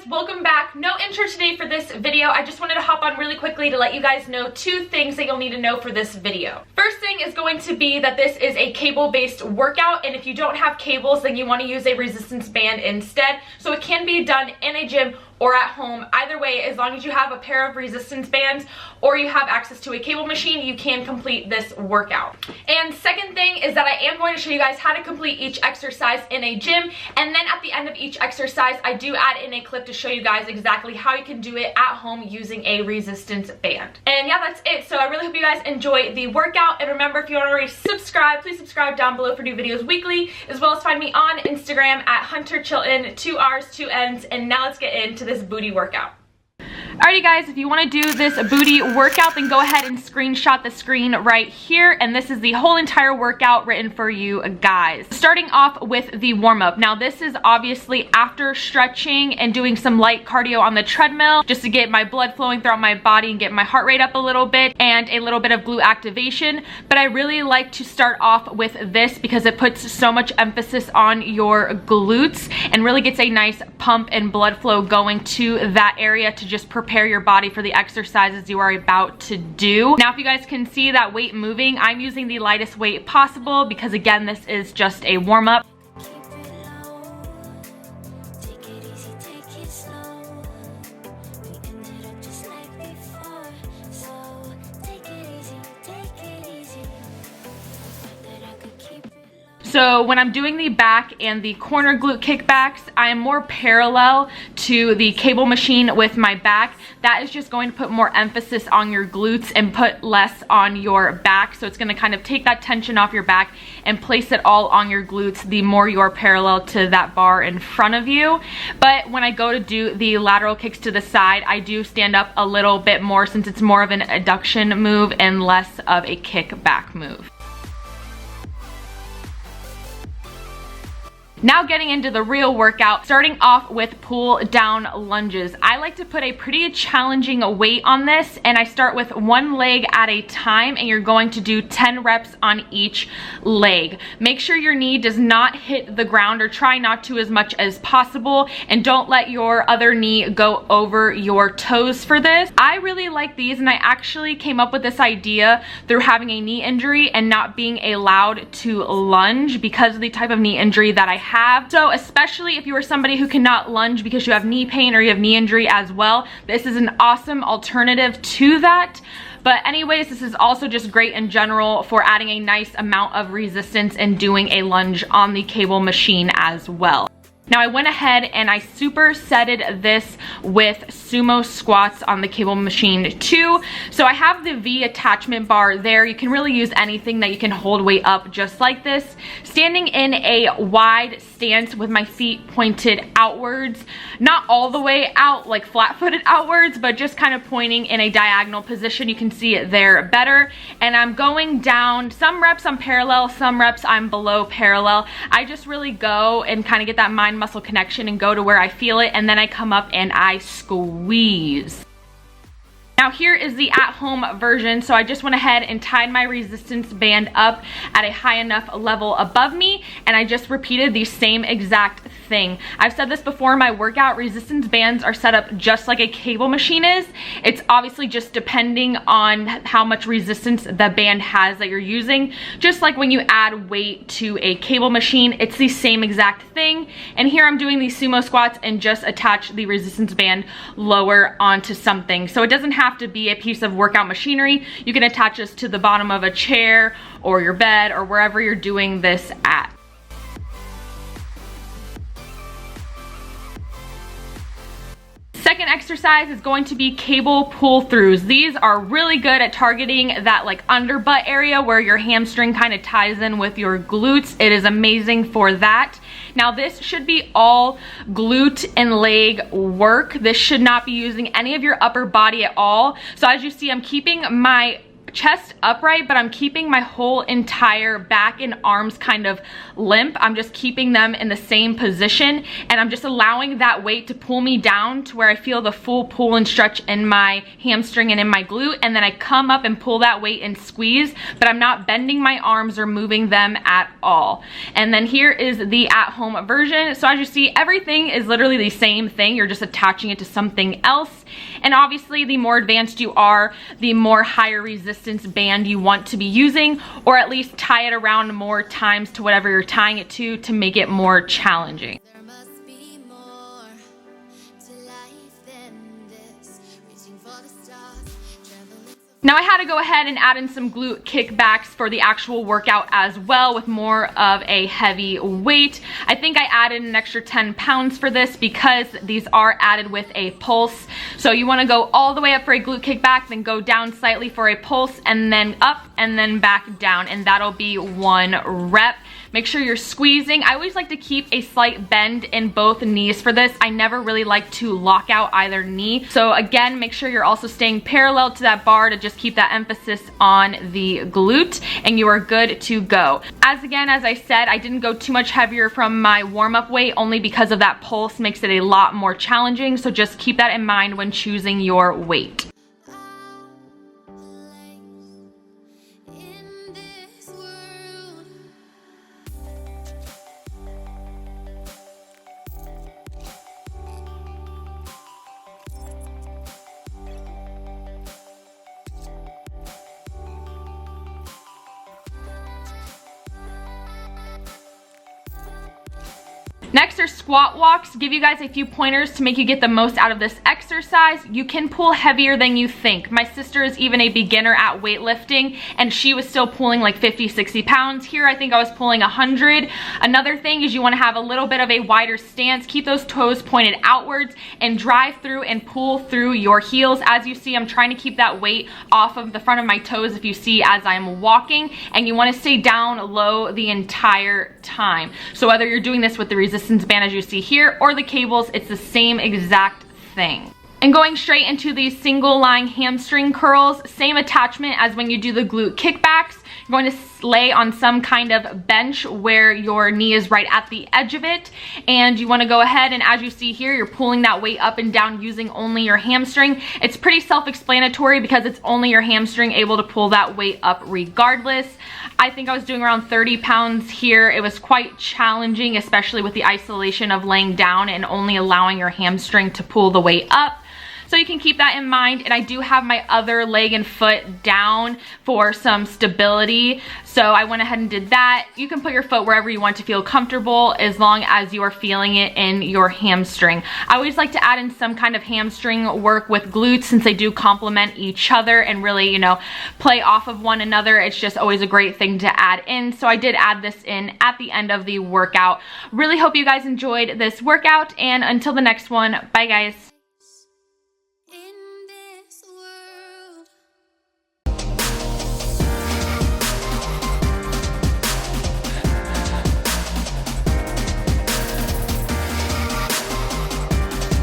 Welcome back. No intro today for this video. I just wanted to hop on really quickly to let you guys know two things that you'll need to know for this video. First thing is going to be that this is a cable-based workout, and if you don't have cables, then you want to use a resistance band instead. So it can be done in a gym or at home. Either way, as long as you have a pair of resistance bands or you have access to a cable machine, you can complete this workout. And second thing is that I am going to show you guys how to complete each exercise in a gym, and then at the end of each exercise, I do add in a clip to show you guys exactly how you can do it at home using a resistance band. And yeah, that's it. So I really hope you guys enjoy the workout, and remember, if you aren't already subscribed, please subscribe down below for new videos weekly, as well as find me on Instagram at HunterrChiltonn, 2 R's, 2 N's, and now let's get into this booty workout. Alrighty guys, if you want to do this booty workout, then go ahead and screenshot the screen right here, and this is the whole entire workout written for you guys. Starting off with the warm-up. Now this is obviously after stretching and doing some light cardio on the treadmill, just to get my blood flowing throughout my body and get my heart rate up a little bit, and a little bit of glute activation. But I really like to start off with this because it puts so much emphasis on your glutes and really gets a nice pump and blood flow going to that area to just prepare your body for the exercises you are about to do. Now, if you guys can see that weight moving, I'm using the lightest weight possible because again, this is just a warm-up. So when I'm doing the back and the corner glute kickbacks, I am more parallel to the cable machine with my back. That is just going to put more emphasis on your glutes and put less on your back. So it's going to kind of take that tension off your back and place it all on your glutes the more you're parallel to that bar in front of you. But when I go to do the lateral kicks to the side, I do stand up a little bit more since it's more of an adduction move and less of a kickback move. Now getting into the real workout, starting off with pull down lunges. I like to put a pretty challenging weight on this, and I start with one leg at a time, and you're going to do 10 reps on each leg. Make sure your knee does not hit the ground, or try not to as much as possible, and don't let your other knee go over your toes for this. I really like these, and I actually came up with this idea through having a knee injury and not being allowed to lunge because of the type of knee injury that I have. So especially if you are somebody who cannot lunge because you have knee pain or you have knee injury as well, this is an awesome alternative to that. But anyways, this is also just great in general for adding a nice amount of resistance and doing a lunge on the cable machine as well. Now I went ahead and I supersetted this with Sumo Squats on the cable machine too. So I have the V attachment bar there. You can really use anything that you can hold weight up just like this. Standing in a wide stance with my feet pointed outwards, not all the way out like flat-footed outwards, but just kind of pointing in a diagonal position. You can see it there better. And I'm going down, some reps I'm parallel, some reps I'm below parallel. I just really go and kind of get that mind muscle connection and go to where I feel it, and then I come up and I squeeze. Now here is the at-home version. So I just went ahead and tied my resistance band up at a high enough level above me, and I just repeated the same exact thing. I've said this before in my workout, resistance bands are set up just like a cable machine is. It's obviously just depending on how much resistance the band has that you're using. Just like when you add weight to a cable machine, it's the same exact thing. And here I'm doing these sumo squats and just attach the resistance band lower onto something. So it doesn't have to be a piece of workout machinery. You can attach this to the bottom of a chair or your bed or wherever you're doing this at. Second exercise is going to be cable pull throughs. These are really good at targeting that like under butt area where your hamstring kind of ties in with your glutes. It is amazing for that. Now this should be all glute and leg work. This should not be using any of your upper body at all. So as you see, I'm keeping my chest upright, but I'm keeping my whole entire back and arms kind of limp. I'm just keeping them in the same position, and I'm just allowing that weight to pull me down to where I feel the full pull and stretch in my hamstring and in my glute, and then I come up and pull that weight and squeeze, but I'm not bending my arms or moving them at all. And then here is the at-home version. So as you see, everything is literally the same thing. You're just attaching it to something else. And obviously, the more advanced you are, the more higher resistance band you want to be using, or at least tie it around more times to whatever you're tying it to make it more challenging. There must be more to life than this. Reaching for the stars, traveling. Now I had to go ahead and add in some glute kickbacks for the actual workout as well, with more of a heavy weight. I think I added an extra 10 pounds for this because these are added with a pulse. So you want to go all the way up for a glute kickback, then go down slightly for a pulse, and then up and then back down, and that'll be 1 rep. Make sure you're squeezing. I always like to keep a slight bend in both knees for this. I never really like to lock out either knee. So again, make sure you're also staying parallel to that bar to just keep that emphasis on the glute, and you are good to go. As I said, I didn't go too much heavier from my warm-up weight only because of that pulse makes it a lot more challenging. So just keep that in mind when choosing your weight. Next are squat walks. Give you guys a few pointers to make you get the most out of this exercise. You can pull heavier than you think. My sister is even a beginner at weightlifting, and she was still pulling like 50, 60 pounds. Here I think I was pulling 100. Another thing is you want to have a little bit of a wider stance. Keep those toes pointed outwards and drive through and pull through your heels. As you see, I'm trying to keep that weight off of the front of my toes if you see as I'm walking, and you want to stay down low the entire time. So whether you're doing this with the resistance band as you see here or the cables, it's the same exact thing. And going straight into these single line hamstring curls, same attachment as when you do the glute kickbacks. You're going to lay on some kind of bench where your knee is right at the edge of it, and you want to go ahead and, as you see here, you're pulling that weight up and down using only your hamstring. It's pretty self-explanatory because it's only your hamstring able to pull that weight up regardless. I think I was doing around 30 pounds here. It was quite challenging, especially with the isolation of laying down and only allowing your hamstring to pull the weight up. So you can keep that in mind. And I do have my other leg and foot down for some stability. So I went ahead and did that. You can put your foot wherever you want to feel comfortable as long as you are feeling it in your hamstring. I always like to add in some kind of hamstring work with glutes since they do complement each other and really, play off of one another. It's just always a great thing to add in. So I did add this in at the end of the workout. Really hope you guys enjoyed this workout, and until the next one, bye guys.